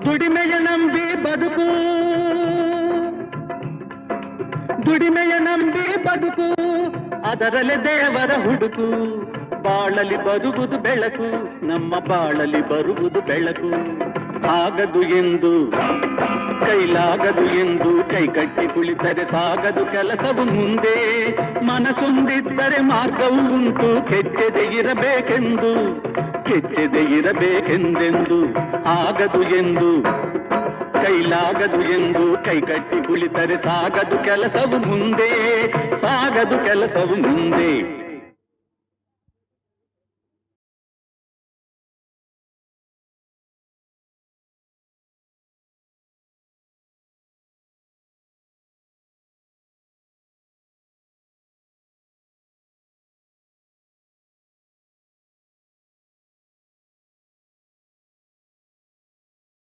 ದುಡಿಮೆಯ ನಂಬಿ ಬದುಕು, ದುಡಿಮೆಯ ನಂಬಿ ಬದುಕು, ಅದರಲ್ಲಿ ದೇವರ ಹುಡುಕು. ಬಾಳಲಿ ಬರುವುದು ಬೆಳಕು, ನಮ್ಮ ಬಾಳಲಿ ಬರುವುದು ಬೆಳಕು. ಆಗದು ಎಂದು ಕೈಲಾಗದು ಎಂದು ಕೈಕಟ್ಟಿ ಕುಳಿತರೆ ಸಾಗದು ಕೆಲಸವು ಮುಂದೆ. ಮನಸ್ಸೊಂದಿದ್ದರೆ ಮಾರ್ಗವು ಉಂಟು, ಕೆಚ್ಚದೆ ಇರಬೇಕೆಂದು, ಕೆಚ್ಚದೆ ಇರಬೇಕೆಂದೆಂದು. ಆಗದು ಎಂದು ಕೈಲಾಗದು ಎಂದು ಕೈಕಟ್ಟಿ ಕುಳಿತರೆ ಸಾಗದು ಕೆಲಸವು ಮುಂದೆ, ಸಾಗದು ಕೆಲಸವು ಮುಂದೆ.